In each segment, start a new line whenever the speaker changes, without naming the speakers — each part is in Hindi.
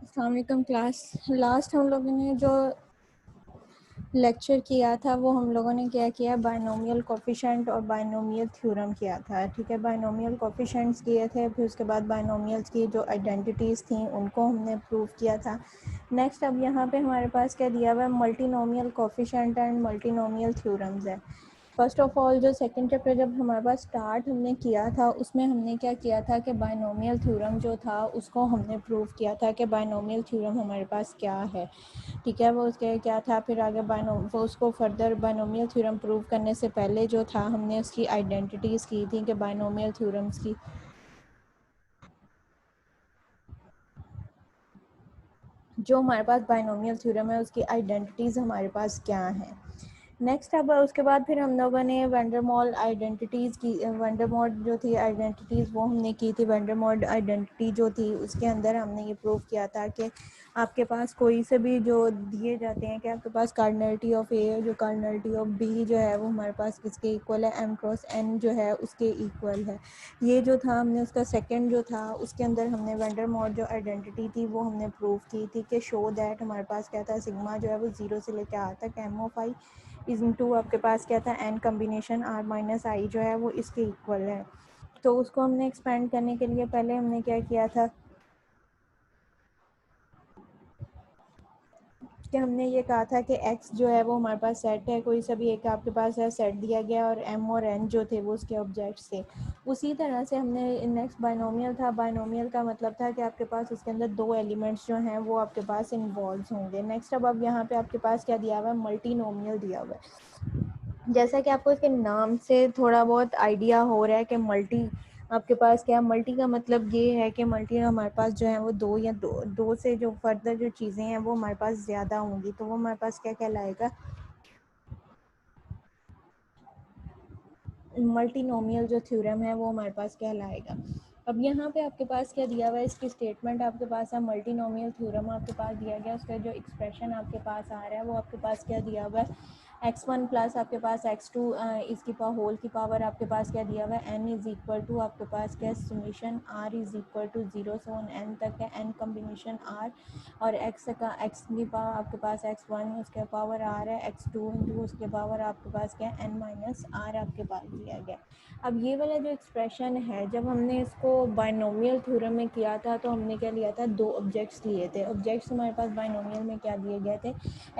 अस्सलाम वालेकुम क्लास। लास्ट हम लोगों ने जो लेक्चर किया था वो हम लोगों ने क्या किया, बायनोमियल कोफिशिएंट और बायनोमियल थ्योरम किया था। ठीक है, बायनोमियल कोफिशिएंट्स किए थे, फिर उसके बाद बायनोमियल्स की जो आइडेंटिटीज़ थी उनको हमने प्रूव किया था। नेक्स्ट अब यहाँ पे हमारे पास क्या दिया हुआ है, multinomial coefficient and multinomial theorems है। फर्स्ट ऑफ ऑल जो सेकंड चैप्टर जब हमारे पास स्टार्ट हमने किया था उसमें हमने क्या किया था कि बायनोमियल थ्योरम जो था उसको हमने प्रूव किया था कि बायनोमियल थ्योरम हमारे पास क्या है। ठीक है, वो उसके क्या था, फिर आगे वो उसको फर्दर बायनोमियल थ्योरम प्रूव करने से पहले जो था हमने उसकी आइडेंटिटीज़ की थी कि बायनोमियल थ्योरम्स की जो हमारे पास बायनोमियल थ्योरम है उसकी आइडेंटिटीज़ हमारे पास क्या हैं। नेक्स्ट अब उसके बाद फिर हम लोगों ने वंडरमॉल आइडेंटिटीज़ की, वंडरमॉल जो थी आइडेंटिटीज़ वो हमने की थी। वंडरमॉल आइडेंटिटी जो थी उसके अंदर हमने ये प्रूव किया था कि आपके पास कोई से भी जो दिए जाते हैं कि आपके पास कार्डिनलिटी ऑफ ए जो कार्डिनलिटी ऑफ बी जो है वो हमारे पास किसके इक्वल है, एम क्रॉस एन जो है उसके इक्वल है। ये जो था हमने उसका सेकंड जो था उसके अंदर हमने वंडरमॉल जो आइडेंटिटी थी वो हमने प्रूव की थी कि शो दैट हमारे पास क्या था, सिग्मा जो है वो 0 से लेकर आर तक m of i is into आपके पास क्या था, n combination r minus i जो है वो इसके इक्वल है। तो उसको हमने एक्सपेंड करने के लिए पहले हमने क्या किया था कि हमने ये कहा था कि x जो है वो हमारे पास सेट है, कोई सा भी एक आपके पास है सेट दिया गया और m और n जो थे वो उसके ऑब्जेक्ट्स थे। उसी तरह से हमने नेक्स्ट बायनोमियल था। बायनोमियल का मतलब था कि आपके पास उसके अंदर दो एलिमेंट्स जो हैं वो आपके पास इन्वॉल्व होंगे। नेक्स्ट अब यहाँ पे आपके पास क्या दिया हुआ है, मल्टीनोमियल दिया हुआ है। जैसा कि आपको इसके नाम से थोड़ा बहुत आइडिया हो रहा है कि मल्टी आपके पास क्या, मल्टी का मतलब ये है कि मल्टी हमारे पास जो है वो दो से जो फर्दर जो चीज़ें हैं वो हमारे पास ज़्यादा होंगी, तो वो हमारे पास क्या कहलाएगा, मल्टीनोमियल जो थ्योरम है वो हमारे पास कहलाएगा। अब यहाँ पे आपके पास क्या दिया हुआ है, इसकी स्टेटमेंट आपके पास है, मल्टीनोमियल थ्योरम आपके पास दिया गया, उसका जो एक्सप्रेशन आपके पास आ रहा है वो आपके पास क्या दिया हुआ है, x1 प्लस आपके पास x2 इसकी होल की पावर आपके पास क्या दिया हुआ है, n इज इक्वल टू आपके पास क्या, summation r is equal to 0 से n तक है, n कम्बिनेशन r और x का x की पावर आपके पास x1 उसके पावर r है, x2 इंटू उसके पावर आपके पास क्या है, n माइनस r आपके पास दिया गया। अब ये वाला जो एक्सप्रेशन है, जब हमने इसको बायनोमियल थ्योरम में किया था तो हमने क्या लिया था, दो ऑब्जेक्ट्स लिए थे। ऑब्जेक्ट्स हमारे पास बायनोमियल में क्या दिए गए थे,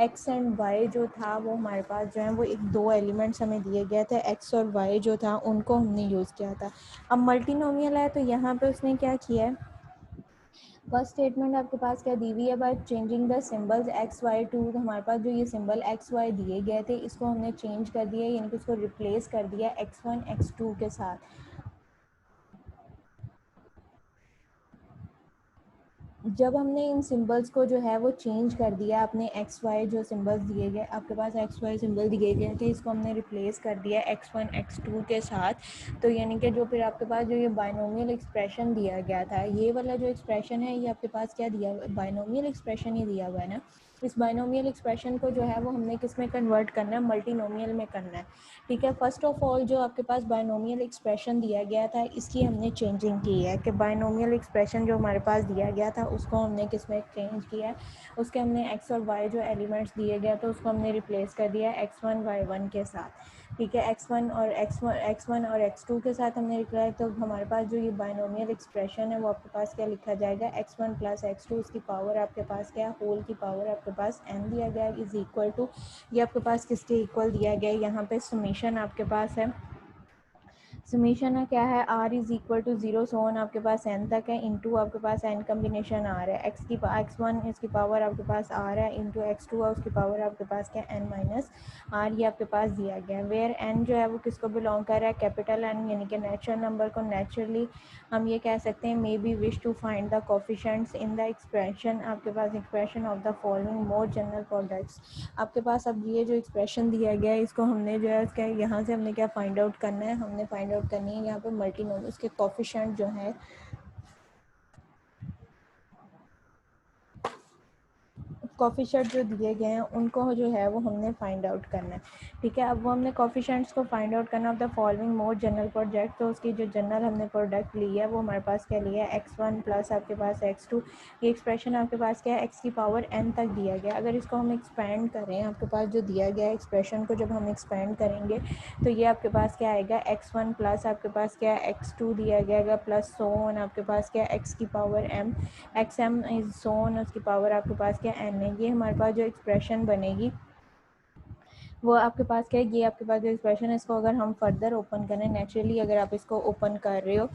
एक्स एंड वाई जो था वो हमारे पास जो है वो एक दो एलिमेंट्स हमें दिए गए थे, एक्स और वाई जो था उनको हमने यूज़ किया था। अब मल्टीनोमियल है तो यहाँ पे उसने क्या किया है, फर्स्ट स्टेटमेंट आपके पास क्या दी हुई है, by changing the symbols x y two, हमारे पास जो ये सिंबल एक्स वाई दिए गए थे इसको हमने चेंज कर दिया, यानी कि इसको रिप्लेस कर दिया एक्स वन एक्स टू के साथ। जब हमने इन सिंबल्स को जो है वो चेंज कर दिया, अपने एक्स वाई जो सिंबल्स दिए गए आपके पास एक्स वाई सिंबल दिए गए थे इसको हमने रिप्लेस कर दिया एक्स वन एक्स टू के साथ। तो यानी कि जो फिर आपके पास जो ये बायनोमियल एक्सप्रेशन दिया गया था, ये वाला जो एक्सप्रेशन है ये आपके पास क्या दिया हुआ है, बायनोमियल एक्सप्रेशन ही दिया हुआ है ना। इस बायनोमियल एक्सप्रेशन को जो है वो हमने किस में कन्वर्ट करना है, मल्टीनोमियल में करना है। ठीक है, फर्स्ट ऑफ ऑल जो आपके पास बायनोमियल एक्सप्रेशन दिया गया था इसकी हमने चेंजिंग की है कि बायनोमियल एक्सप्रेशन जो हमारे पास दिया गया था उसको हमने किस में चेंज किया है, उसके हमने एक्स और वाई जो एलिमेंट्स दिए गए तो उसको हमने रिप्लेस कर दिया एक्स वन वाई वन के साथ। ठीक है, एक्स वन और एक्स टू के साथ हमने लिखा है, तो हमारे पास जो ये बायनोमियल एक्सप्रेशन है वो आपके पास क्या लिखा जाएगा, x one plus x two उसकी पावर आपके पास क्या, होल की पावर आपके पास n दिया गया इज इक्वल टू, ये आपके पास किसके इक्वल दिया गया है, यहाँ पे समेशन आपके पास है, समीशन है क्या है, r इज इक्वल टू 0 से ऑन आपके पास n तक है, इंटू आपके पास n कम्बिनेशन r है, एक्स वन इसकी पावर आपके पास r है, इंटू एक्स टू है उसकी पावर आपके पास क्या, n माइनस r, ये आपके पास दिया गया है। वेयर n जो है वो किसको बिलोंग कर रहा है, कैपिटल n, यानी कि नेचुरल नंबर को। नेचुरली हम ये कह सकते हैं, may be wish to find the coefficients in the expression, आपके पास expression of the following more general products. आपके पास अब ये जो एक्सप्रेशन दिया गया है इसको हमने जो है इसका यहाँ से हमने क्या फाइंड आउट करना है, हमने फाइंड आउट करनी है यहाँ पे मल्टीनोमियल उसके कोफिशिएंट जो है कोफिशिएंट जो दिए गए हैं उनको जो है वो हमने फाइंड आउट करना है, ठीक है। अब वो हमने कोफिशिएंट्स को फाइंड आउट करना of the following more general product, तो उसकी जो जनरल हमने प्रोडक्ट ली है वो हमारे पास क्या लिया है, x1 प्लस आपके पास x2, ये एक्सप्रेशन आपके पास क्या है, x की पावर n तक दिया गया। अगर इसको हम एक्सपेंड करें, आपके पास जो दिया गया है एक्सप्रेशन को जब हम एक्सपेंड करेंगे तो ये आपके पास क्या आएगा, x1 प्लस आपके पास क्या है x2 दिया गया प्लस सो ऑन आपके पास क्या है x की power m, x m is so on, उसकी पावर आपके पास क्या एन है। ये हमारे पास जो एक्सप्रेशन बनेगी वो आपके पास क्या है, ये आपके पास जो एक्सप्रेशन है इसको अगर हम फर्दर ओपन करें, नेचुरली अगर आप इसको ओपन कर रहे हो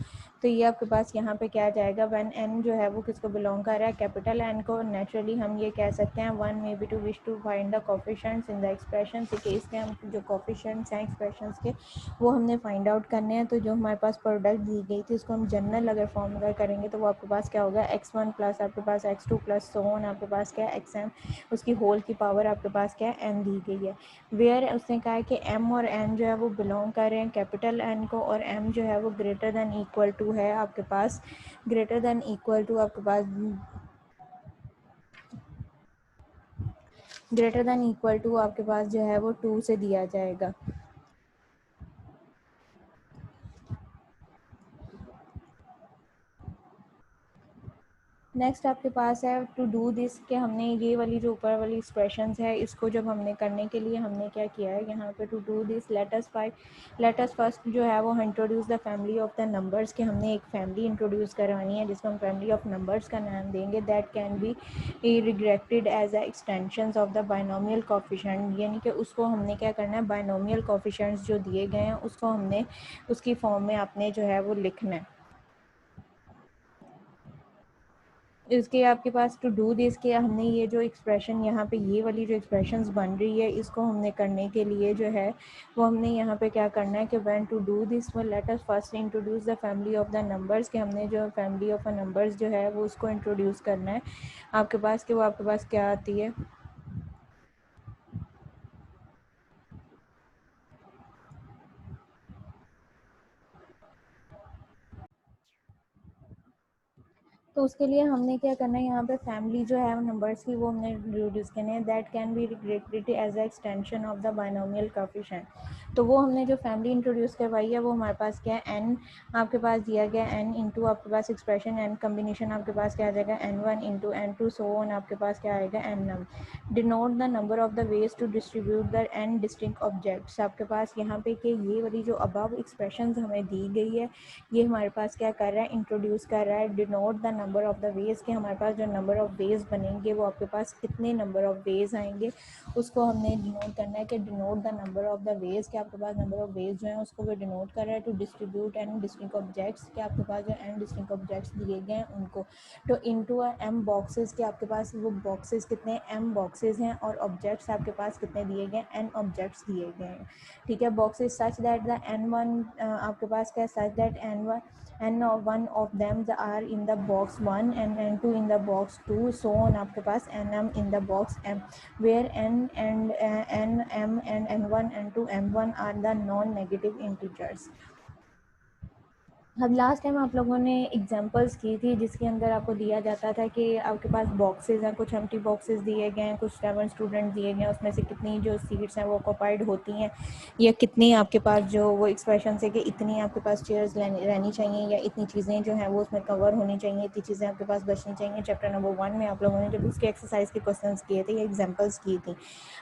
तो ये आपके पास यहाँ पे क्या जाएगा, व्हेन एन जो है वो किसको बिलोंग कर रहा है, कैपिटल एन को। नेचुरली हम ये कह सकते हैं one may be to wish to find the coefficients in the expression, के इसके हम जो कोफिशिएंट्स हैं एक्सप्रेशंस के वो हमने फाइंड आउट करने हैं। तो जो हमारे पास प्रोडक्ट दी गई थी उसको हम जनरल अगर फॉर्म अगर करेंगे तो वो आपके पास क्या होगा, x1 प्लस आपके पास x2 प्लस सो ऑन आपके पास क्या है xm, उसकी होल की पावर आपके पास क्या है n दी गई है। वेयर उसने कहा है कि m और n जो है वो बिलोंग कर रहे हैं कैपिटल n को, और m जो है वो ग्रेटर दैन इक्वल टू है आपके पास, ग्रेटर दैन इक्वल टू आपके पास, ग्रेटर दैन इक्वल टू आपके पास जो है वो 2 से दिया जाएगा। नेक्स्ट आपके पास है टू डू दिस, कि हमने ये वाली जो ऊपर वाली एक्सप्रेशंस है इसको जब हमने करने के लिए हमने क्या किया है यहाँ पे, to do this let us first जो है वो introduce the family of the numbers, कि हमने एक फैमिली इंट्रोड्यूस करवानी है जिसको हम फैमिली ऑफ नंबर्स का नाम देंगे, that can be regarded as a extensions of the binomial coefficient, यानी कि उसको हमने क्या करना है, बाइनोमियल कोफिशिएंट्स जो दिए गए हैं उसको हमने उसकी फॉर्म में आपने जो है वो लिखना है। इसके आपके पास टू डू दिस के हमने ये जो एक्सप्रेशन यहाँ पे ये वाली जो एक्सप्रेशंस बन रही है इसको हमने करने के लिए जो है वो हमने यहाँ पे क्या करना है कि when to do this let us first introduce the family of the numbers, के हमने जो फैमिली ऑफ नंबर्स जो है वो उसको इंट्रोड्यूस करना है आपके पास, कि वो आपके पास क्या आती है, तो उसके लिए हमने क्या करना है, यहाँ पे फैमिली जो है नंबर्स की वो हमने इंट्रोड्यूस करने हैं, that can be regarded as a extension of the binomial coefficient. तो वो हमने जो फैमिली इंट्रोड्यूस करवाई है वो हमारे पास क्या है, एन आपके पास दिया गया, एन इंटू आपके पास एक्सप्रेशन एन कम्बिनेशन आपके पास क्या आ जाएगा, n1 into n2 so on आपके पास क्या आएगा, n num, denote the number of the ways to distribute the n distinct objects. आपके पास यहाँ पे कि ये वाली जो अबव एक्सप्रेशन हमें दी गई है ये हमारे पास क्या कर रहा है, इंट्रोड्यूस कर रहा है, denote the number of the veg, के हमारे पास जो नंबर ऑफ वेज बनेंगे वो आपके पास कितने नंबर ऑफ वेज आएंगे उसको हमने डिनोट करना है, कि denote the number of the veg, के आपके पास नंबर ऑफ वेज जो है उसको भी डिनोट कर रहा है, to distribute n distinct objects, के आपके पास जो एन डिस्टिंक्ट ऑब्जेक्ट्स दिए गए हैं उनको, तो इनटू एम बॉक्सेस, के आपके पास वो बॉक्सेस कितने एम बॉक्सेस हैं, और ऑब्जेक्ट्स आपके पास कितने दिए गए, एन ऑब्जेक्ट्स दिए गए हैं, ठीक है। Boxes such that the n one आपके पास क्या, such that n one of them are in the box one and n two in the box two, so on आपके पास n m in the box m, where n and n m and n one n two m one are the non negative integers. अब लास्ट टाइम आप लोगों ने एग्जांपल्स की थी जिसके अंदर आपको दिया जाता था कि आपके पास बॉक्सेस हैं, कुछ एम्प्टी बॉक्सेस दिए गए हैं, कुछ 7 स्टूडेंट दिए गए हैं, उसमें से कितनी जो सीट्स हैं वो ऑक्यूपाइड होती हैं, या कितनी आपके पास जो वो एक्सप्रेशन है कि इतनी आपके पास चेयर्स रहनी चाहिए, या इतनी चीज़ें जो हैं वो उसमें कवर होनी चाहिए, इतनी चीज़ें आपके पास बचनी चाहिए। चैप्टर नंबर 1 में आप लोगों ने जब उसके एक्सरसाइज के क्वेश्चन किए थे या एग्जाम्पल्स की थी,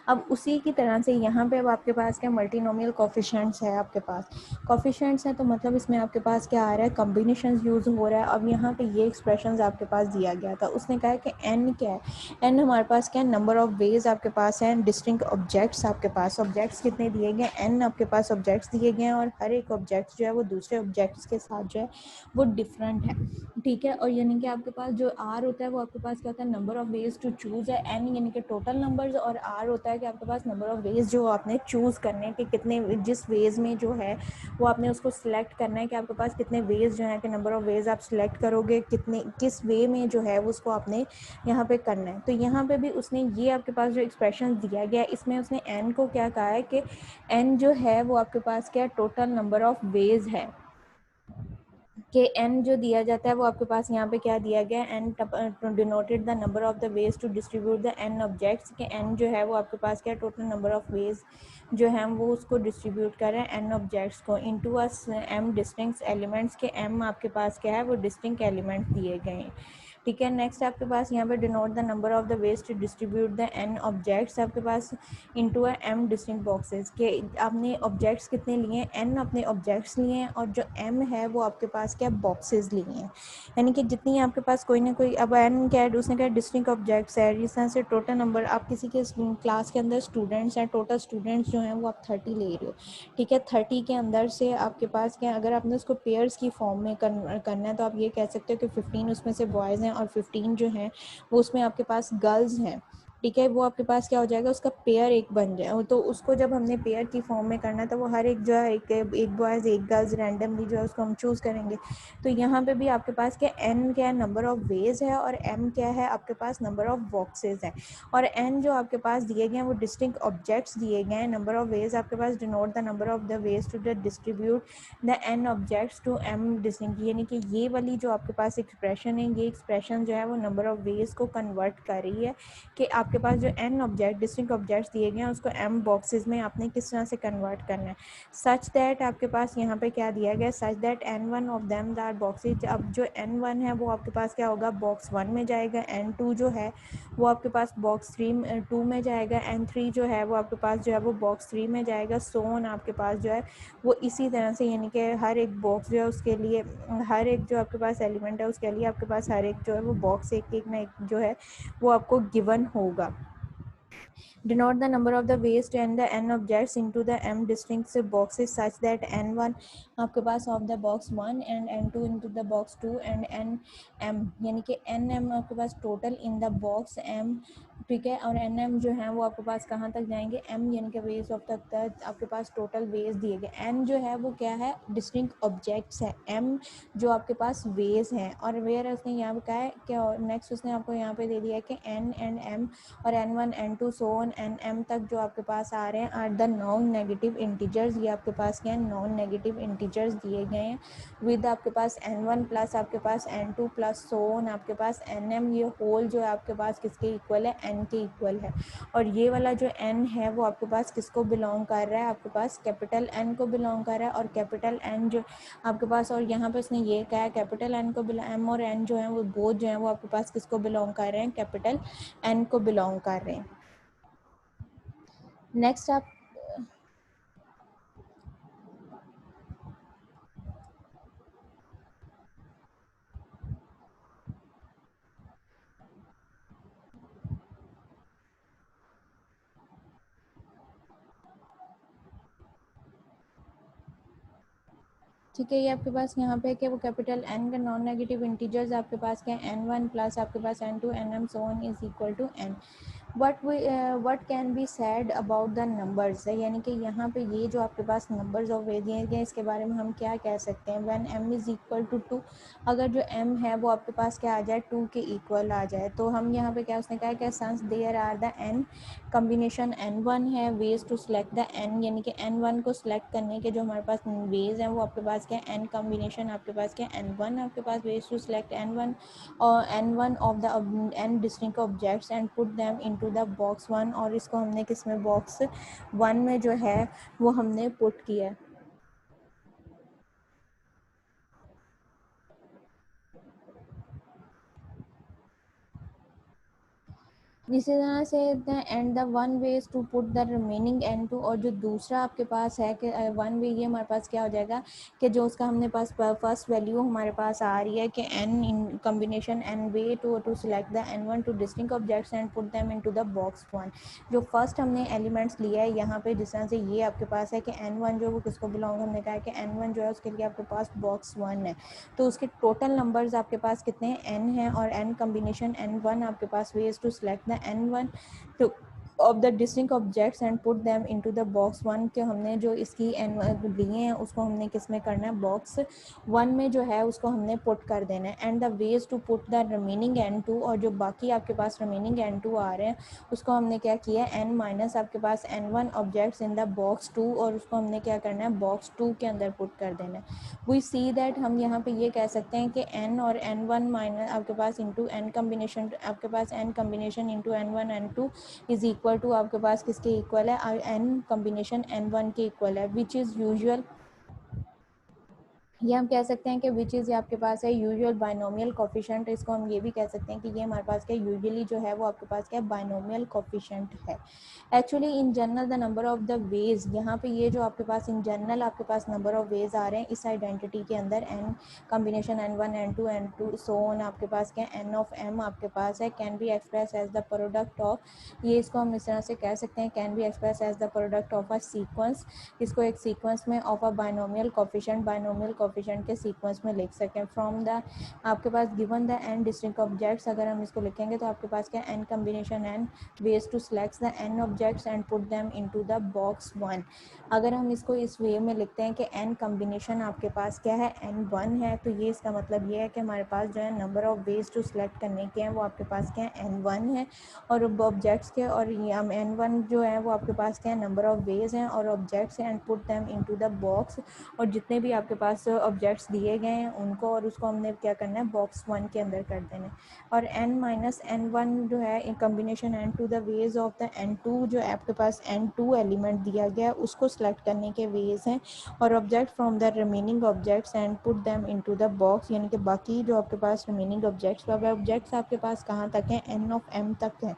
अब उसी की तरह से यहाँ पे अब आपके पास क्या मल्टीनोमियल कोफिशिएंट्स है, आपके पास कोफिशिएंट्स हैं तो मतलब इसमें आपके पास क्या आ रहा है, कॉम्बिनेशंस यूज़ हो रहा है। अब यहाँ पे ये एक्सप्रेशंस आपके पास दिया गया था, उसने कहा कि n क्या है, n हमारे पास क्या है, नंबर ऑफ वेज आपके पास है, डिस्टिंक्ट ऑब्जेक्ट्स आपके पास, ऑब्जेक्ट्स कितने दिए गए, n आपके पास ऑब्जेक्ट्स दिए गए हैं, और हर एक ऑब्जेक्ट जो है वो दूसरे ऑब्जेक्ट्स के साथ जो है वो डिफरेंट है, ठीक है। और यानी कि आपके पास जो r होता है वो आपके पास क्या होता है, number of ways to choose है, n यानी कि टोटल नंबर्स, और r होता है कि आपके पास नंबर ऑफ वेज जो आपने चूज़ करने के कितने, जिस वेज में जो है वो आपने उसको सिलेक्ट करना है, कि आपके पास कितने वेज जो है कि नंबर ऑफ वेज आप सिलेक्ट करोगे, कितने किस वे में जो है उसको आपने यहाँ पे करना है। तो यहाँ पे भी उसने ये आपके पास जो एक्सप्रेशन दिया गया है इसमें उसने n को क्या कहा है कि n जो है वो आपके पास क्या टोटल नंबर ऑफ वेज है, कि n जो दिया जाता है वो आपके पास यहाँ पे क्या दिया गया है, n denoted the number of the ways to distribute the n objects, के n जो है वो आपके पास क्या टोटल नंबर ऑफ वेज जो है वो उसको डिस्ट्रीब्यूट कर रहे हैं n ऑब्जेक्ट्स को into a m distinct elements, के m आपके पास क्या है वो डिस्टिंक्ट एलिमेंट्स दिए गए हैं। ठीक है, नेक्स्ट आपके पास यहाँ पे denote the number of the ways to distribute the n objects आपके पास into a m distinct boxes, के आपने ऑब्जेक्ट्स कितने लिए हैं, n अपने ऑब्जेक्ट्स लिए हैं और जो m है वो आपके पास क्या बॉक्सेस लिए हैं, यानी कि जितनी आपके पास कोई ना कोई, अब n क्या है उसने क्या डिस्टिंक्ट ऑब्जेक्ट्स है, इस तरह से टोटल नंबर आप किसी के क्लास के अंदर स्टूडेंट्स हैं, टोटल स्टूडेंट्स जो हैं वो आप 30 ले रहे हो। ठीक है, 30 के अंदर से आपके पास क्या, अगर आपने उसको पेयर्स की फॉर्म में करना है तो आप ये कह सकते हो कि 15 उसमें से बॉयज़ हैं और 15 जो हैं वो उसमें आपके पास गर्ल्स हैं। ठीक है, वो आपके पास क्या हो जाएगा, उसका पेयर एक बन जाए, तो उसको जब हमने पेयर की फॉर्म में करना है तो वो हर एक जो है एक बॉयज़ एक गर्ल्स रैंडमली जो है उसको हम चूज़ करेंगे। तो यहाँ पे भी आपके पास क्या n क्या है नंबर ऑफ वेज है और m क्या है आपके पास नंबर ऑफ बॉक्सेस है, और n जो आपके पास दिए गए हैं वो डिस्टिंक्ट ऑब्जेक्ट्स दिए गए हैं, नंबर ऑफ वेज आपके पास denote the number of the ways to distribute the n objects to m distinct, यानी कि ये वाली जो आपके पास एक्सप्रेशन है, ये एक्सप्रेशन जो है वो नंबर ऑफ वेज को कन्वर्ट कर रही है कि आपके पास जो n ऑब्जेक्ट डिस्टिंक्ट ऑब्जेक्ट्स दिए गए हैं उसको m बॉक्सेस में आपने किस तरह से कन्वर्ट करना है, सच दैट आपके पास यहाँ पे क्या दिया गया, such that n1 of them are boxes. अब जो n1 है वो आपके पास क्या होगा बॉक्स 1 में जाएगा, n2 जो है वो आपके पास बॉक्स 2 में जाएगा, n3 जो है वो आपके पास जो है वो बॉक्स 3 में जाएगा, सो ऑन आपके पास जो है वो इसी तरह से, यानी कि हर एक बॉक्स जो है उसके लिए, हर एक जो आपके पास एलिमेंट है उसके लिए आपके पास हर एक जो है वो बॉक्स एक एक ना एक जो है वो आपको गिवन होगा। Denote the number of the ways to n the n objects into the m distinct boxes such that n1 आपके पास of the box 1 and n2 into the box 2 and n m, यानी कि n m आपके पास total in the box m। ठीक है, और एन एम जो है वो आपके पास कहाँ तक जाएंगे, एम यानी कि वेज ऑफ तक आपके पास टोटल वेज दिए गए, एन जो है वो क्या है डिस्टिंक्ट ऑब्जेक्ट्स है, एम जो आपके पास वेज हैं, और वेयर उसने यहाँ पे कहा है क्या, नेक्स्ट उसने आपको यहाँ पे दे दिया है कि एन एंड एम और n1 n2 so on nm तक जो आपके पास आ रहे हैं are the non negative integers, ये आपके पास क्या है नॉन नेगेटिव इंटीजर्स दिए गए हैं विद आपके पास n1 प्लस आपके पास n2 प्लस सो ऑन आपके पास nm, ये होल जो है आपके पास किसके इक्वल है n के इक्वल है, और ये वाला जो n है वो आपके पास किसको बिलोंग कर रहा है, आपके पास कैपिटल n को बिलोंग कर रहा है, और कैपिटल n जो आपके पास, और यहाँ पे उसने ये कहा है कैपिटल n को m और n जो है वो बोथ जो है वो आपके पास किसको बिलोंग कर रहे हैं, कैपिटल n को बिलोंग कर रहे हैं। नेक्स्ट आप ठीक है, ये आपके पास यहाँ पे कि वो कैपिटल n का नॉन नेगेटिव इंटीजर्स आपके पास क्या है n1 प्लस आपके पास n2 nm so on is equal to n। What can be said about the numbers है, यानी कि यहाँ पे ये जो आपके पास नंबर्स ऑफ वेरिएंस हैं इसके बारे में हम क्या कह सकते हैं, when m is equal to 2, अगर जो m है वो आपके पास क्या आ जाए 2 के इक्वल आ जाए, तो हम यहाँ पे क्या उसने कहा कि since there are the n combination n1 है ways to select the n, यानी कि n1 को सिलेक्ट करने के जो हमारे पास वेज हैं वो आपके पास क्या n कम्बिनेशन आपके पास क्या n1 आपके पास वेज टू सेलेक्ट n1 और n1 of the n distinct objects and put them into the box 1, और इसको हमने किस में बॉक्स 1 में जो है वो हमने पुट किया है। इसी तरह से and the one ways to put the remaining n two, और जो दूसरा आपके पास है कि वन वे ये हमारे पास क्या हो जाएगा कि जो उसका हमने पास फर्स्ट वैल्यू हमारे पास आ रही है कि n in combination n way to select the n one two distinct objects and put them into the box 1, जो फर्स्ट हमने एलिमेंट्स लिया है यहाँ पे जिस तरह से ये आपके पास है कि एन वन जो वो किसको बिलोंग, हमने कहा है कि एन वन जो है उसके लिए आपके पास बॉक्स 1 है, तो उसके टोटल नंबर्स आपके पास कितने हैं n है, और n कम्बिनेशन n1 आपके पास ways to select the n1, तो of the distinct objects and put them into the box one, के हमने जो इसकी एन लिए हैं उसको हमने किस में करना है, बॉक्स वन में जो है उसको हमने पुट कर देना है। And the ways to put the remaining n two, और जो बाकी आपके पास रिमेनिंग एन टू आ रहे हैं उसको हमने क्या किया, एन माइनस आपके पास n one objects in the box two, और उसको हमने क्या करना है, बॉक्स टू के अंदर पुट कर देना है। वी सी दैट, हम यहाँ पे ये कह सकते हैं कि एन और एन वन माइनस आपके पास इंटू एन कम्बिनेशन, आपके पास n combination into n one n two is equal to आपके पास किसके इक्वल है, एन कम्बिनेशन एन वन के इक्वल है, विच इज़ यूजुअल। ये हम कह सकते हैं कि विच इज़ आपके पास है यूजुअल बाइनोमियल कोफिशिएंट, इसको हम ये भी कह सकते हैं कि ये हमारे पास क्या यूजुअली जो है वो आपके पास क्या बाइनोमियल कोफिशिएंट है। Actually in general the number of the ways, यहाँ पे ये जो आपके पास इन जनरल आपके पास नंबर ऑफ वेज आ रहे हैं इस आइडेंटिटी के अंदर, n combination n one n two so on आपके पास क्या एन ऑफ एम आपके पास है, can be express as the product of, ये इसको हम इस तरह से कह सकते हैं, can be express as the product of a sequence, इसको एक सीक्वेंस में of a binomial coefficient, binomial coefficient के सीक्वेंस में लिख सकें। फ्रॉम द आपके पास given the n distinct objects, अगर हम इसको लिखेंगे तो आपके पास क्या n combination n ways to select the n objects and put them into the box one. अगर हम इसको इस वे में लिखते हैं कि एन कम्बिनेशन आपके पास क्या है, एन वन है, तो ये इसका मतलब ये है कि हमारे पास जो है number of ways to select करने के हैं वो आपके पास क्या है, एन वन है, और ऑब्जेक्ट्स के, और एन वन जो है वो आपके पास क्या है, नंबर ऑफ वेज हैं और objects and put them into the box, और जितने भी आपके पास ऑब्जेक्ट्स दिए गए हैं उनको, और उसको हमने क्या करना है, बॉक्स वन के अंदर कर देना है। और एन माइनस एन वन जो है in combination n two the ways of the n two, जो आपके पास एन टू एलिमेंट दिया गया है उसको सेलेक्ट करने के वेज हैं, और object from the remaining objects and put them into the box, यानी कि बाकी जो आपके पास रिमेनिंग ऑब्जेक्ट्स, अब ऑब्जेक्ट्स आपके पास कहाँ तक हैं, एन ऑफ एम तक है।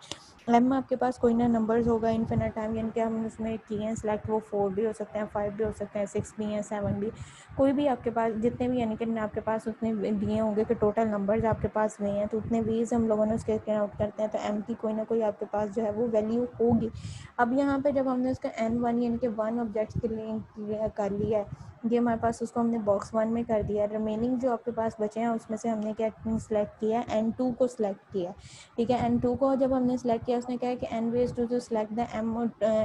एम में आपके पास कोई ना नंबर्स होगा इन्फिनिट टाइम, यानी कि हम उसमें किए हैं सेलेक्ट, वो 4 भी हो सकते हैं, 5 भी हो सकते हैं, 6 भी हैं, 7 भी, कोई भी आपके पास जितने भी, यानी कि आपके पास उतने दिए होंगे कि टोटल नंबर्स आपके पास हुए हैं, तो उतने वेज हम लोगों ने उसके आउट करते हैं, तो एम की कोई ना कोई आपके पास जो है वो वैल्यू होगी। अब यहाँ पे जब हमने उसका एन वन यानी कि वन ऑब्जेक्ट्स के लिए कर लिया है, ये हमारे पास उसको हमने बॉक्स वन में कर दिया, रिमेनिंग जो आपके पास बचे हैं उसमें से हमने क्या सिलेक्ट किया, एन टू को सिलेक्ट किया, ठीक है। एन टू को जब हमने सेलेक्ट किया उसने कहा है कि n ways to select the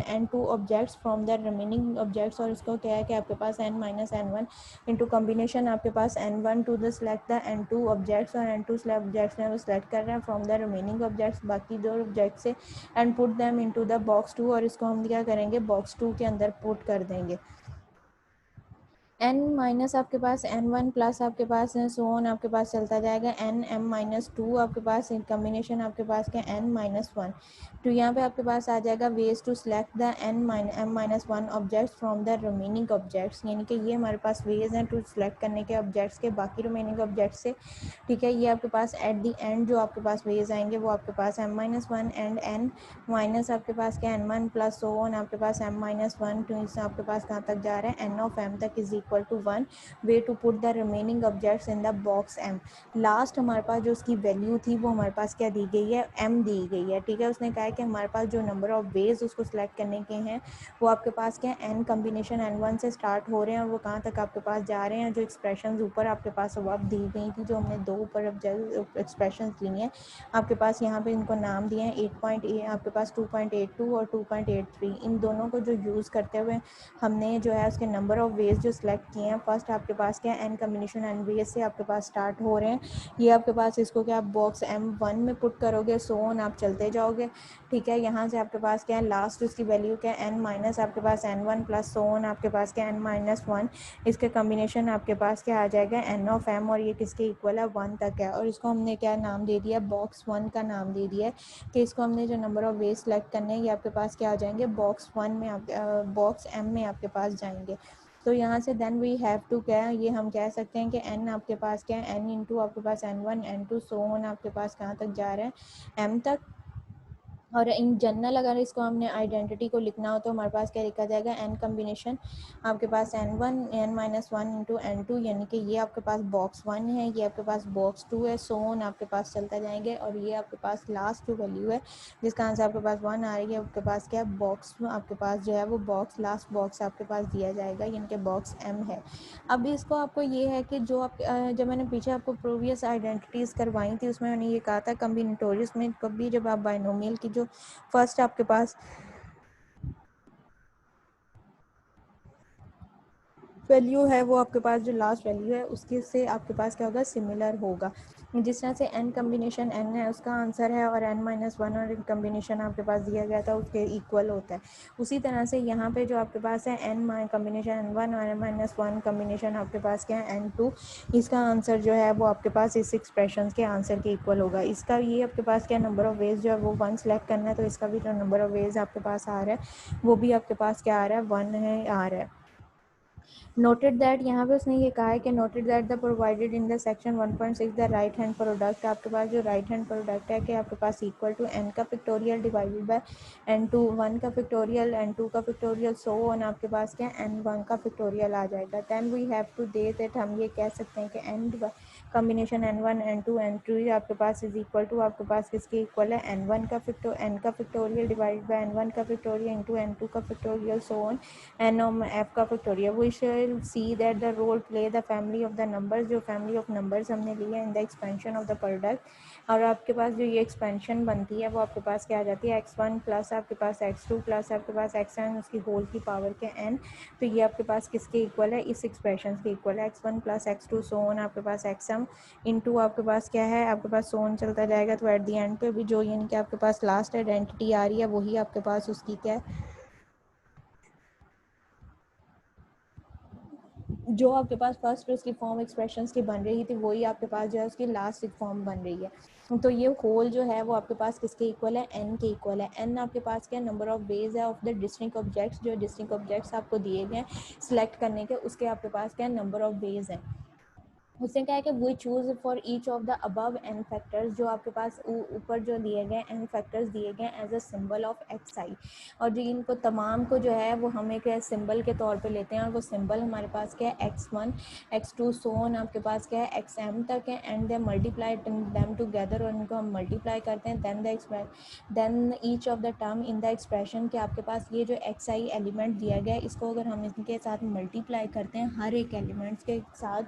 n two objects from the remaining objects, और इसको क्या है कि आपके पास n minus n one into combination आपके पास n one to the select the n two objects, और एन टू ऑब्जेक्ट्स में वो सेलेक्ट कर रहे हैं फ्रॉम द रिमेनिंग ऑब्जेक्ट्स, बाकी दो ऑब्जेक्ट्स से, and put them into the box two, और इसको हम क्या करेंगे, बॉक्स टू के अंदर पुट कर देंगे। एन माइनस आपके पास एन वन प्लस आपके पास सो ऑन आपके पास चलता जाएगा, एन एम माइनस टू आपके पास कम्बिनेशन आपके पास क्या एन माइनस वन, तो यहाँ पे आपके पास आ जाएगा ways to select the m minus one objects from the remaining objects, यानी कि ये हमारे पास वेज हैं टू सेलेक्ट करने के ऑब्जेक्ट्स के बाकी रिमेनिंग ऑब्जेक्ट्स से, ठीक है। ये आपके पास एट दी एंड जो आपके पास वेज आएंगे वो आपके पास m minus one and n minus आपके पास क्या n one plus so on आपके पास एम माइनस वन, तो इससे आपके पास कहाँ तक जा रहा है, एन ऑफ एम तक is equal to one, way to put the remaining objects in the box m. Last हमारे पास जो उसकी वैल्यू थी वो हमारे पास क्या दी गई है, एम दी गई है, ठीक है। उसने कहा है कि हमारे पास जो नंबर ऑफ वेज उसको सिलेक्ट करने के हैं वो आपके पास क्या एन कम्बिनेशन एन वन से स्टार्ट हो रहे हैं, और वो कहाँ तक आपके पास जा रहे हैं, जो एक्सप्रेशन ऊपर आपके पास अब दी गई थी, जो हमने दो ऊपर एक्सप्रेशन ली हैं आपके पास, यहाँ पे इनको नाम दिए हैं 8 आपके पास 2.82 और 2.83, इन दोनों को जो यूज़ करते हुए हमने जो है उसके नंबर ऑफ वेज जो सिलेक्ट किए हैं, फर्स्ट आपके पास क्या एन कम्बिनेशन एन वेज से आपके पास स्टार्ट हो रहे हैं, ये आपके पास इसको क्या आप बॉक्स एम वन में पुट करोगे, सो ऑन आप चलते जाओगे, ठीक है। यहाँ से आपके पास क्या है लास्ट उसकी वैल्यू क्या है एन माइनस आपके पास n one plus so on आपके पास क्या एन माइनस वन, इसके कम्बिनेशन आपके पास क्या आ जाएगा एन ऑफ एम, और ये किसके इक्वल है वन तक है, और इसको हमने क्या नाम दे दिया, बॉक्स वन का नाम दे दिया है कि इसको हमने जो नंबर ऑफ वेज सेलेक्ट करने हैं ये आपके पास क्या आ जाएंगे, बॉक्स वन में आप बॉक्स एम में आपके पास जाएंगे। तो यहाँ से देन वी हैव टू क्या है, ये हम कह सकते हैं कि एन आपके पास क्या है एन इंटू आपके पास n one n two so on आपके पास कहाँ तक जा रहा है, एम तक। और इन जनरल अगर इसको हमने आइडेंटिटी को लिखना हो तो हमारे पास क्या लिखा जाएगा, एन कम्बिनेशन आपके पास n one n minus one into n two, यानी कि ये आपके पास बॉक्स वन है, ये आपके पास बॉक्स टू है, सो ऑन आपके पास चलता जाएंगे, और ये आपके पास लास्ट जो वैल्यू है जिसका आंसर आपके पास वन आ रही है आपके पास क्या बॉक्स आपके पास जो है वो बॉक्स लास्ट बॉक्स आपके पास दिया जाएगा, यानी कि बॉक्स एम है। अब इसको आपको ये है कि जो आप जब मैंने पीछे आपको प्रीवियस आइडेंटिटीज़ करवाई थी उसमें मैंने ये कहा था कम्बिनेटोरियस में कभी जब आप बाइनोमियल की जो फर्स्ट आपके पास वैल्यू है वो आपके पास जो लास्ट वैल्यू है उसके से आपके पास क्या होगा, सिमिलर होगा। जिस तरह से n कम्बिनेशन n है उसका आंसर है और n-1 और कम्बिनेशन आपके पास दिया गया था उसके इक्वल होता है, उसी तरह से यहाँ पे जो आपके पास है n कम्बिनेशन n1 और n-1 कम्बिनेशन आपके पास क्या है n2, इसका आंसर जो है वो आपके पास इस एक्सप्रेशन के आंसर के इक्वल होगा। इसका ये आपके पास क्या नंबर ऑफ वेज जो है वो 1 सेलेक्ट करना है, तो इसका भी जो नंबर ऑफ वेज आपके पास आ रहा है वो भी आपके पास क्या आ रहा है, 1 है आ रहा है। नोटेड दैट, यहाँ पे उसने ये कहा है कि noted that the provided in the section 1.6 the right hand product, आपके पास जो राइट हैंड प्रोडक्ट है कि आपके पास इक्वल टू n का पिक्टोरियल डिवाइडेड बाय n2, 1 का पिक्टोरियल n2 का पिक्टोरियल सो ऑन आपके पास क्या n1 का पिक्टोरियल आ जाएगा। Then we have to they that, हम ये कह सकते हैं कि n combination n1 n2 n3 आपके पास इज इक्वल टू आपके पास किसके इक्वल है, n1 का पिक्टोरियल डिवाइडेड बाय n1 का पिक्टोरियल इंटू n2 का factorial so on n of f का factorial. We shall see that the role play the family of the numbers, जो फैमिली ऑफ नंबर्स हमने लिया in the expansion of the product, और आपके पास जो ये एक्सपेंशन बनती है वो आपके पास क्या आ जाती है, x1 प्लस आपके पास x2 प्लस आपके पास xn उसकी होल की पावर के n, तो ये आपके पास किसके इक्वल है, इस एक्सप्रेशन के इक्वल है, x1 plus x2 so on आपके पास xm इंटू आपके पास क्या है, आपके पास सो ऑन चलता जाएगा। तो एट दी एंड पे भी जो यानी कि आपके पास लास्ट आइडेंटिटी आ रही है वही आपके पास उसकी क्या है, जो आपके पास फर्स्ट उसकी फॉर्म एक्सप्रेशंस की बन रही थी वही आपके पास जो है उसकी लास्ट फॉर्म बन रही है। तो ये होल जो है वो आपके पास किसके इक्वल है, n के इक्वल है। n आपके पास क्या नंबर ऑफ वेज है ऑफ द डिस्टिंक्ट ऑब्जेक्ट्स, जो डिस्टिंक्ट ऑब्जेक्ट्स आपको दिए गए सिलेक्ट करने के, उसके आपके पास क्या नंबर ऑफ वेज है। उससे क्या है कि we choose for each of the above n factors, जो आपके पास ऊपर जो दिए गए n फैक्टर्स दिए गए as a symbol of xi, और जो इनको तमाम को जो है वो हम एक सिंबल के तौर पे लेते हैं, और वो सिंबल हमारे पास क्या है x1 x2 सो ऑन आपके पास क्या है xm तक है, and they multiply them together, और इनको हम मल्टीप्लाई करते हैं। Then each of the term in the expression के आपके पास ये जो xi एलिमेंट दिया गया है इसको अगर हम इनके साथ मल्टीप्लाई करते हैं हर एक एलिमेंट्स के साथ,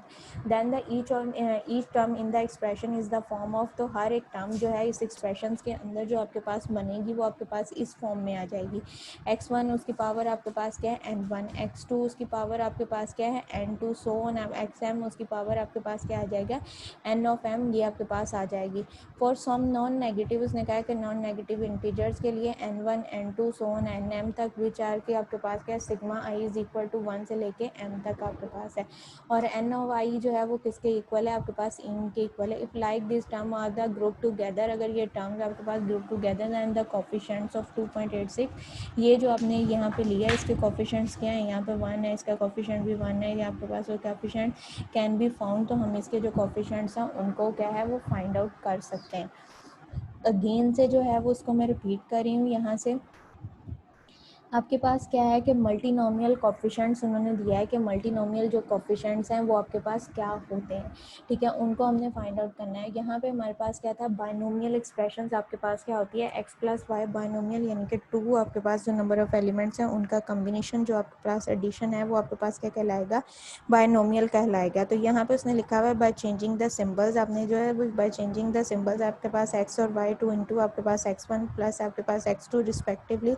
then the each term in the expression is the form of, तो हर एक टर्म जो है इस एक्सप्रेशन के अंदर जो आपके पास बनेगी वो आपके पास इस फॉर्म में आ जाएगी। x1 उसकी पावर आपके पास क्या है n1, x2 उसकी पावर आपके पास क्या है n2 सो ऑन, xm उसकी पावर आपके पास क्या आ जाएगा n ऑफ m, ये आपके पास आ जाएगी। फॉर सम नॉन नेगेटिव, उसने कहा है कि नॉन नेगेटिव इंटीजर्स के लिए n1 n2 so on nm तक विचार के आपके पास क्या है sigma i is equal to 1 से लेके m तक आपके पास है, और n ऑफ i जो है वो किसके इक्वल है, आपके पास इन के इक्वल है। If like this term are the group together, अगर ये टर्म्स आपके पास group together then the coefficients of 2.86, ये जो आपने यहाँ पे लिया है इसके कोफिशिएंट्स क्या है, यहाँ पे 1 है, इसका कोफिशिएंट भी 1 है, ये आपके पास वो कोफिशिएंट कैन बी फाउंड, तो हम इसके जो कोफिशिएंट्स हैं उनको क्या है वो फाइंड आउट कर सकते हैं। अगेन से जो है वो उसको मैं रिपीट कर रही हूँ, यहाँ से आपके पास क्या है कि मल्टीनोमियल कोफिशिएंट्स उन्होंने दिया है कि मल्टीनोमियल जो कोफिशिएंट्स हैं वो आपके पास क्या होते हैं, ठीक है, उनको हमने फाइंड आउट करना है। यहाँ पे हमारे पास क्या था, बाइनोमियल एक्सप्रेशंस आपके पास क्या होती है x प्लस वाई बाइनोमियल, यानी कि 2 आपके पास जो नंबर ऑफ एलिमेंट्स हैं उनका कम्बिनेशन जो आपके पास एडिशन है वो आपके पास क्या कहलाएगा, बाइनोमियल कहलाएगा। तो यहाँ पे उसने लिखा हुआ है बाय चेंजिंग द सिम्बल्स, आपने जो है वो बाय चेंजिंग द सिम्बल्स आपके पास x और y 2 इंटू आपके पास x1 प्लस आपके पास x2 रिस्पेक्टिवली,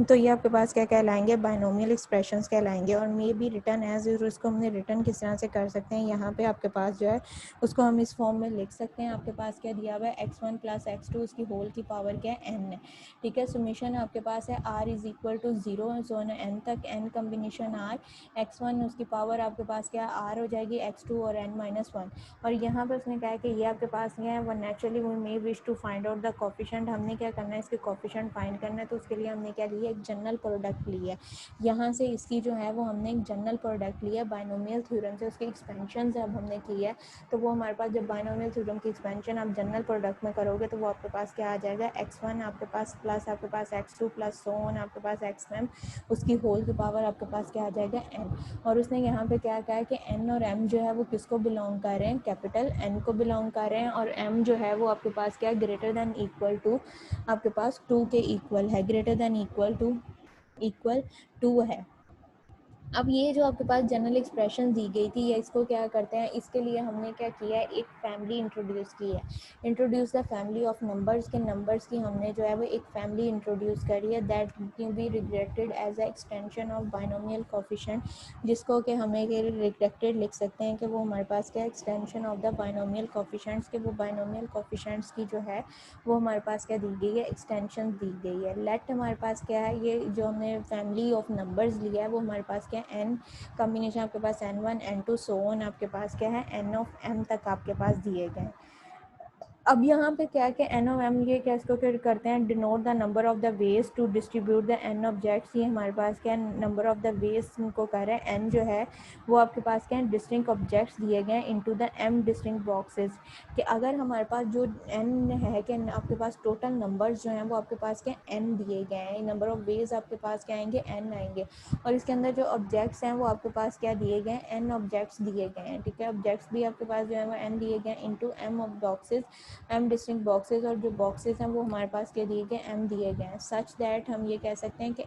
तो ये आपके पास क्या कहलाएंगे, बाइनोमियल एक्सप्रेशंस कहलाएंगे। और may be return as is, उसको हमने रिटर्न किस तरह से कर सकते हैं, यहाँ पे आपके पास जो है उसको हम इस फॉर्म में लिख सकते हैं। आपके पास क्या दिया हुआ है x1 प्लस x2 उसकी होल की पावर क्या है n है, ठीक है। समीशन आपके पास है r इज इक्वल टू 0 जोन n तक n कम्बिनेशन r, x1 उसकी पावर आपके पास क्या r हो जाएगी x2 और n-1, और यहाँ पे उसने कहा है कि ये आपके पास क्या है वो naturally we may wish to find out the coefficient, हमने क्या करना है इसके कोफिशिएंट फाइंड करना है, तो उसके लिए हमने क्या लिया, एक जनरल प्रोडक्ट ली है। यहाँ से इसकी जो है वो हमने एक जनरल प्रोडक्ट लिया है बाइनोमियल थ्योरम से, उसकी एक्सपेंशन जब हमने की है तो वो हमारे पास जब बाइनोमियल थ्योरम की एक्सपेंशन आप जनरल प्रोडक्ट में करोगे तो वो आपके पास क्या आ जाएगा, x1 आपके पास प्लस आपके पास x2 प्लस सो ऑन आपके पास xm उसकी होल की पावर आपके पास क्या आ जाएगा n। और उसने यहाँ पे क्या कहा है कि n और m जो है वो किसको बिलोंग कर रहे हैं, कैपिटल n को बिलोंग कर रहे हैं, और m जो है वो आपके पास क्या है, ग्रेटर देन इक्वल टू आपके पास 2 के इक्वल है, ग्रेटर देन इक्वल टू है। अब ये जो आपके पास जनरल एक्सप्रेशन दी गई थी, या इसको क्या करते हैं, इसके लिए हमने क्या किया है, एक फैमिली इंट्रोड्यूस की है। Introduce the family of numbers, के नंबर्स की हमने जो है वो एक फैमिली इंट्रोड्यूस करी है, that can be regarded as a extension of binomial coefficient, जिसको कि हमें रिग्रेटेड लिख सकते हैं कि वो हमारे पास क्या extension of the binomial coefficients, के वो बाइनोमियल कोफिशिएंट्स की जो है वो हमारे पास क्या दी गई है, एक्सटेंशन दी गई है। लेट हमारे पास क्या है, ये जो हमने फैमिली ऑफ नंबर्स लिया है वो हमारे पास क्या है, एन कॉम्बिनेशन आपके पास n1 n2 सो ऑन आपके पास क्या है, n ऑफ m तक आपके पास दिए गए। अब यहाँ पे क्या है कि एन ऑफ एम, ये क्या इसको फिर करते हैं, denote the number of the ways to distribute the n objects, ये हमारे पास क्या है, नंबर ऑफ द वेज को कह रहे हैं, एन जो है वो आपके पास क्या है, डिस्टिंक्ट ऑब्जेक्ट्स दिए गए into the m distinct boxes, कि अगर हमारे पास जो एन है कि आपके पास टोटल नंबर्स जो हैं वो आपके पास क्या एन दिए गए हैं, नंबर ऑफ वेज आपके पास क्या आएंगे, एन आएंगे, और इसके अंदर जो ऑब्जेक्ट्स हैं वो आपके पास क्या दिए गए हैं, एन ऑब्जेक्ट्स दिए गए हैं, ठीक है। ऑब्जेक्ट्स भी आपके पास जो है वो एन दिए गए हैं into m of boxes, m distinct boxes, और जो बॉक्सेस हैं वो हमारे पास क्या दिए गए, एम दिए गए हैं, सच दैट हम ये कह सकते हैं कि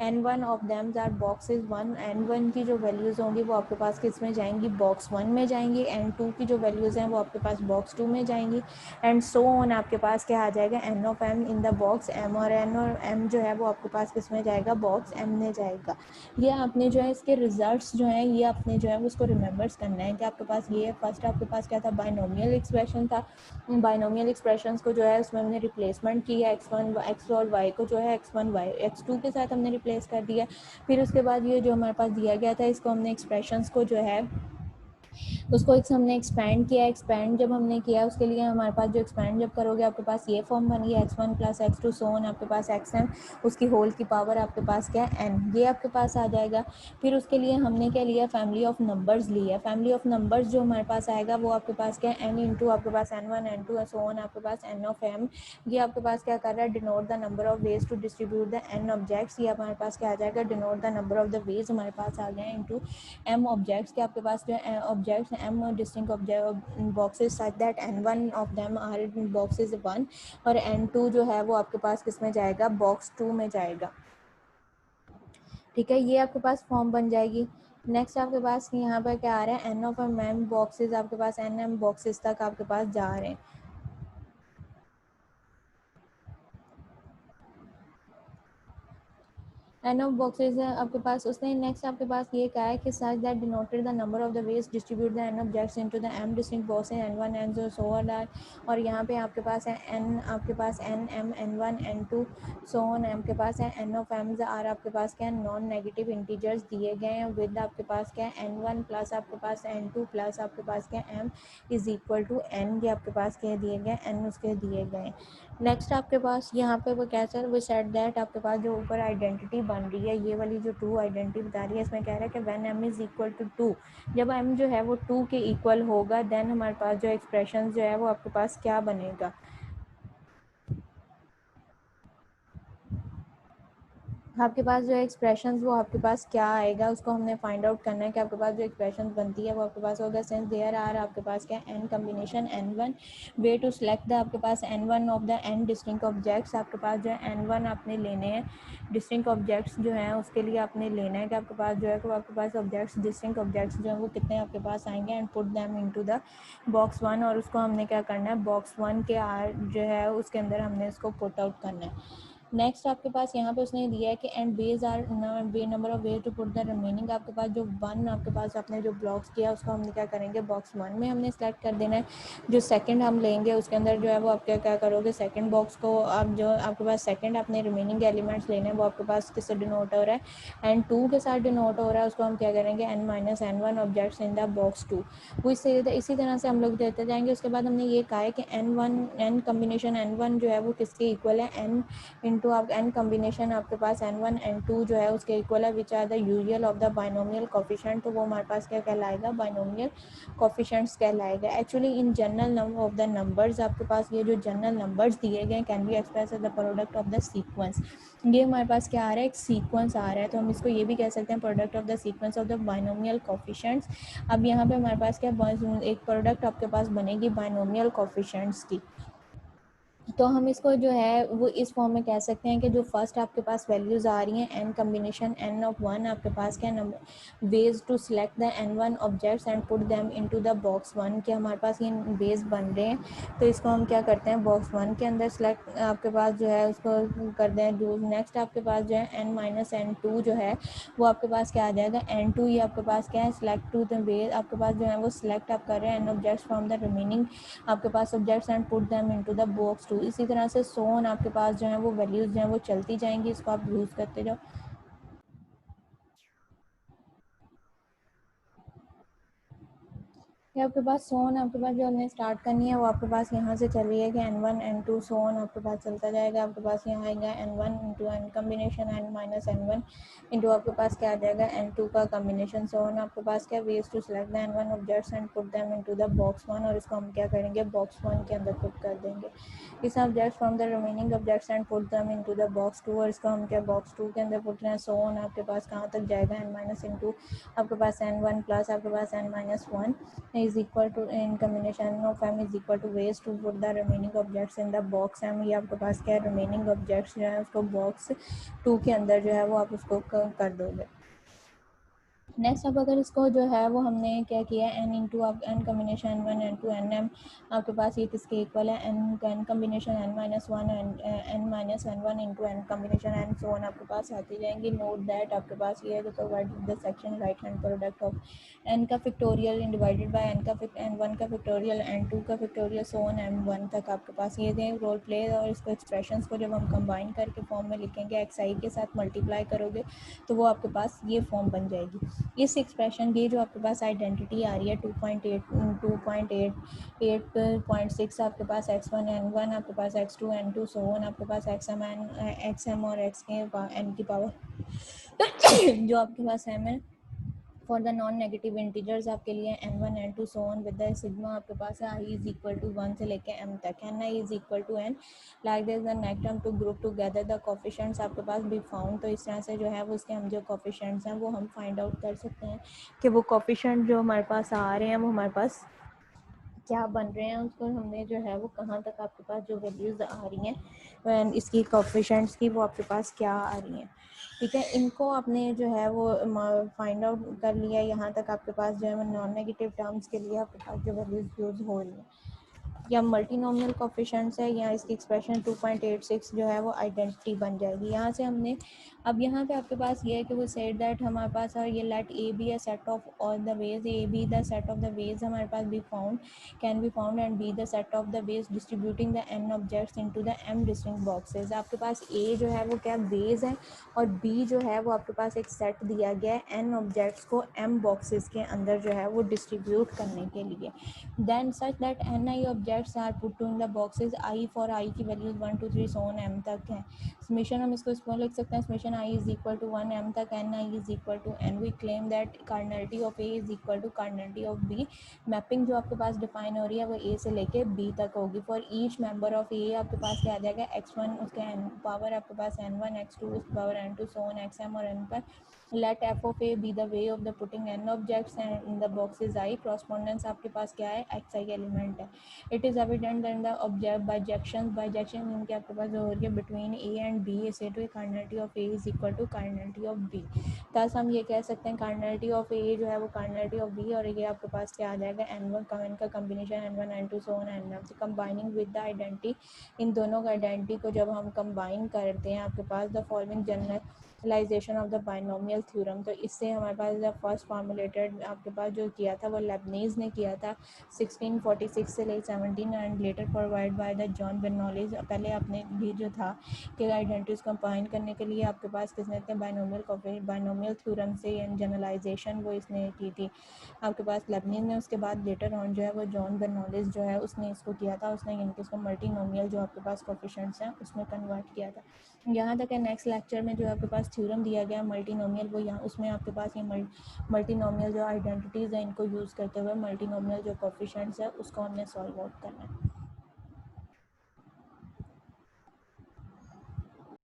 n one of them's are boxes one, n one की जो वैल्यूज़ होंगी वो आपके पास किस में जाएंगी, बॉक्स वन में जाएंगी, एन टू की जो वैल्यूज़ हैं वो आपके पास बॉक्स टू में जाएंगी, एंड सो ऑन आपके पास क्या आ जाएगा, n of m in the box m, और एन और एम जो है वो आपके पास किस में जाएगा, बॉक्स एम में जाएगा। ये आपने जो है इसके रिजल्ट्स जो हैं ये आपने जो है उसको रिमेंबर्स करना है कि आपके पास ये फर्स्ट आपके पास क्या था, बाइनोमियल एक्सप्रेशन था, बाइनोमियल एक्सप्रेशंस को जो है उसमें हमने रिप्लेसमेंट किया, x1 x और y को जो है x1 y x2 के साथ हमने रिप्लेस कर दिया। फिर उसके बाद ये जो हमारे पास दिया गया था इसको हमने एक्सप्रेशंस को जो है उसको एक हमने एक्सपैंड किया, एक्सपैंड जब हमने किया उसके लिए हमारे पास जो एक्सपैंड जब करोगे आपके पास ये फॉर्म बन गया, x1 plus x2 so on आपके पास xn, उसकी होल की पावर आपके पास क्या है, n, ये आपके पास आ जाएगा। फिर उसके लिए हमने क्या लिया, फैमिली ऑफ नंबर्स लिया, फैमिली ऑफ नंबर्स जो हमारे पास आएगा वो आपके पास क्या है, n इंटू आपके पास n1 n2 सो ऑन आपके पास n ऑफ m, ये आपके पास क्या कर रहा है, denote the number of ways to distribute the n objects, ये हमारे पास क्या आ जाएगा, denote the number of the ways हमारे पास आ गए इंटू m ऑब्जेक्ट्स, के आपके पास जो objects m distinct object boxes such that n1 of them are in boxes 1 और n2 जो है वो आपके पास किस में जाएगा, बॉक्स 2 में जाएगा, ठीक है। ये आपके पास फॉर्म बन जाएगी। नेक्स्ट आपके पास यहाँ पर क्या आ रहा है, n ऑफ m बॉक्सेस आपके पास n m बॉक्सेस तक आपके पास जा रहे हैं। एन ऑफ बॉक्सेस है आपके पास, उसने नेक्स्ट आपके पास ये कहा है कि such that denoted the number of the ways distribute the n objects into the m distinct boxes n1 n0 so on, और यहाँ पे आपके पास है n, आपके पास n m n1 n2 so on, आपके पास है n ऑफ एम्स आर आपके पास क्या नॉन नेगेटिव इंटीजर्स दिए गए हैं, विद आपके पास क्या है n1 प्लस आपके पास n2 प्लस आपके पास क्या m is equal to n, ये आपके पास क्या दिए गए, n उसके दिए गए। नेक्स्ट आपके पास यहाँ पे वो कैसे वो सेट दैट आपके पास जो ऊपर आइडेंटिटी बन रही है, ये वाली जो टू आइडेंटिटी बता रही है, इसमें कह रहा है कि when m is equal to 2, जब m जो है वो 2 के इक्वल होगा, देन हमारे पास जो एक्सप्रेशन जो है वो आपके पास क्या बनेगा, आपके पास जो एक्सप्रेशंस वो आपके पास क्या आएगा उसको हमने फाइंड आउट करना है कि आपके पास जो एक्सप्रेशंस बनती है वो आपके पास होगा, सिंस देयर आर आपके पास क्या n combination n1 way to select the आपके पास n1 of the n distinct objects, आपके पास जो है n1 आपने लेने हैं डिस्टिंक्ट ऑब्जेक्ट्स जो हैं उसके लिए आपने लेना है कि आपके पास जो है कि आपके पास ऑब्जेक्ट्स डिस्टिंक्ट ऑब्जेक्ट्स जो है वो कितने आपके पास आएंगे, and put them into the box one, और उसको हमने क्या करना है, बॉक्स वन के आर जो है उसके अंदर हमने इसको पुट आउट करना है। नेक्स्ट आपके पास यहाँ पे उसने दिया है कि and ways are way number of way to put the remaining, आपके पास जो वन आपके पास आपने जो ब्लॉक्स किया उसको हमने क्या करेंगे, बॉक्स वन में हमने सेलेक्ट कर देना है। जो सेकंड हम लेंगे उसके अंदर जो है वो आप क्या करोगे, सेकंड बॉक्स को आप जो आपके पास सेकंड अपने रिमेनिंग एलिमेंट्स लेने हैं वो आपके पास किससे डिनोट हो रहा है, एंड टू के साथ डिनोट हो रहा है, उसको हम क्या करेंगे, n minus n one objects in the box two. वो इसी तरह से हम लोग देते जाएंगे। उसके बाद हमने ये कहा है कि n one n combination n one जो है वो किसके इक्वल है, एन इंटू आप एन कम्बिनेशन आपके पास n1 n2 जो है उसके इक्वल है, which are the usual of the binomial coefficient, तो वो हमारे पास क्या कहलाएगा, बाइनोमियल कोफिशिएंट्स कहलाएगा। Actually in general number of the numbers आपके पास ये जो जनरल नंबर्स दिए गए can be express as the product of the sequence, ये हमारे पास क्या आ रहा है, एक सीक्वेंस आ रहा है, तो हम इसको ये भी कह सकते हैं product of the sequence of the binomial coefficients. अब यहाँ पे हमारे पास क्या एक प्रोडक्ट आपके पास बनेगी बाइनोमियल कोफिशिएंट्स की। तो हम इसको जो है वो इस फॉर्म में कह सकते हैं कि जो फर्स्ट आपके पास वैल्यूज़ आ रही हैं n combination n of one, आपके पास क्या number ways to select the n one objects and put them into the box one, कि हमारे पास ये वेज बन रहे हैं। तो इसको हम क्या करते हैं बॉक्स वन के अंदर सेलेक्ट आपके पास जो है उसको कर दें। जो नेक्स्ट आपके पास जो है एन माइनस एन टू जो है वो आपके पास क्या आ जाएगा एन टू, ये आपके पास क्या है सिलेक्ट टू द वेज, आपके पास जो है वो सिलेक्ट आप कर रहे हैं n objects from the remaining आपके पास subjects and put them into the box two. इसी तरह से सोन आपके पास जो है वो वैल्यूज़ जो है वो चलती जाएंगी, इसको आप यूज़ करते जाओ। ये आपके पास सोन आपके पास जो हमने स्टार्ट करनी है वो आपके पास यहाँ से चल रही है कि n one n two so on आपके पास चलता जाएगा। आपके पास यहाँ आएगा n one into n combination n minus n one into आपके पास क्या आ जाएगा एन टू का कम्बिनेशन। सोन आपके पास क्या ways to select the n one objects and put them into the box one, और इसको हम क्या करेंगे बॉक्स वन के अंदर पुट कर देंगे इस objects from the remaining objects and put them into the box two, और इसको हम क्या बॉक्स टू के अंदर पुट रहे हैं। सोन आपके पास कहाँ तक जाएगा एन माइनस इंटू आपके पास एन वन प्लस आपके पास n minus one is equal to in combination of m is equal to ways to put the remaining objects in the box m। ये आपके पास क्या remaining objects जो है उसको box 2 के अंदर जो है वो आप उसको कर दोगे। नेक्स्ट अब अगर इसको जो है वो हमने क्या किया एन इंटू आप n combination n one n two n m आपके पास ये किसके इक्वल है n combination n minus one n minus n one into n combination n so one आपके पास आती जाएंगी। नोट दैट आपके पास ये है कि provide the section right hand product of n का फैक्टोरियल डिवाइडेड बाय एन का एन वन का फैक्टोरियल एन टू का factorial so one m one तक आपके पास ये थे रोल प्ले। और इसको एक्सप्रेशंस को जब हम कंबाइन करके फॉर्म में लिखेंगे एक्स आई के साथ मल्टीप्लाई करोगे तो वो आपके पास ये फॉर्म बन जाएगी। इस एक्सप्रेशन की जो आपके पास आइडेंटिटी आ रही है 2.8 आपके पास एक्स वन एन वन आपके पास x two n two so one आपके पास एक्स एम और एक्स के एन की पावर जो आपके पास एम है for the non negative integers आपके लिए n one n two so on with the sigma आपके पास है i is equal to one से लेके एम तक n i is equal to n like this the next term to group together the coefficients आपके पास भी फाउंड। तो इस तरह से जो है वो उसके हम जो कोफिशिएंट्स हैं वो हम फाइंड आउट कर सकते हैं कि वो कोफिशिएंट जो हमारे पास आ रहे हैं वो हमारे पास क्या बन रहे हैं। उसको हमने जो है वो कहाँ तक आपके पास जो वैल्यूज़ आ रही हैं इसकी कोफिशिएंट्स की वो आपके पास क्या आ रही हैं। ठीक है, इनको आपने जो है वो फाइंड आउट कर लिया। यहाँ तक आपके पास जो है नॉन नेगेटिव टर्म्स के लिए आपके पास जो वैल्यूज़ यूज़ हो रही हैं या मल्टीनोमियल कोफिशिएंट्स है या इसकी एक्सप्रेशन 2.86 जो है वो आइडेंटिटी बन जाएगी। यहाँ से हमने अब यहाँ पे आपके पास ये है कि वो सेड दैट हमारे पास और ये let A be a set of all the ways A be the set of the ways हमारे पास be found can be found and B the set of the ways distributing the n objects into the m distinct boxes. आपके पास ए जो है वो क्या वेज है और बी जो है वो आपके पास एक सेट दिया गया है एन ऑब्जेक्ट्स को एम बॉक्सेस के अंदर जो है वो डिस्ट्रीब्यूट करने के लिए। Then such that n i objects are put to in the boxes i for i की वैल्यूज 1 2 3 सो ऑन एम तक है। समेशन हम इसको इस पर लिख सकते हैं summation i is equal to 1 m तक n i is equal to n. We claim that cardinality of A is equal to cardinality of B. Mapping जो आपके पास डिफाइन हो रही है वो ए से लेके बी तक होगी। For each member of a आपके पास क्या आ जाएगा एक्स वन उसके एन पावर आपके पास एन वन एक्स टू उसकी power n two so on x m और एन पर let f of a be the way of the putting n objects and in the boxes I correspondence आपके पास क्या है xi एलिमेंट है। it is evident that the object bijection इनके आपके पास जो हो रही है between a and b is to cardinality of a is equal to cardinality of b। thus हम ये कह सकते हैं cardinality of a जो है वो cardinality of b और ये आपके पास क्या आ जाएगा n1 का combination n1 n2 so on n m। Combining with the identity in दोनों का आइडेंटिटी को जब हम कंबाइन करते हैं आपके पास the following generalization of the binomial theorem. तो इससे हमारे पास द फर्स्ट फॉर्मुलेटेड आपके पास जो किया था वो लेबनीज़ ने किया था 1646 से लेकर 17 and later provide by the John Bernoulli's. पहले आपने भी जो था कि आइडेंटिटीज कंबाइन करने के लिए आपके पास किसने थे बाइनोमियल थ्योरम से जनरलाइजेशन वो इसने की थी आपके पास लेबनीज़ ने। उसके बाद लेटर ऑन जो है वो जॉन बर्नौलीज जो है उसने इसको किया था, उसने इनके इसको मल्टीनोमियल जो आपके पास कोफिशिएंट्स हैं उसमें कन्वर्ट किया था। यहाँ तक है नेक्स्ट लेक्चर में जो आपके पास थ्योरम दिया गया मल्टीनोमियल वो यहाँ उसमें आपके पास ये मल्टीनोमियल जो आइडेंटिटीज़ हैं इनको यूज़ करते हुए मल्टीनोमियल जो कोफिशिएंट्स है उसको हमने सॉल्व आउट करना है।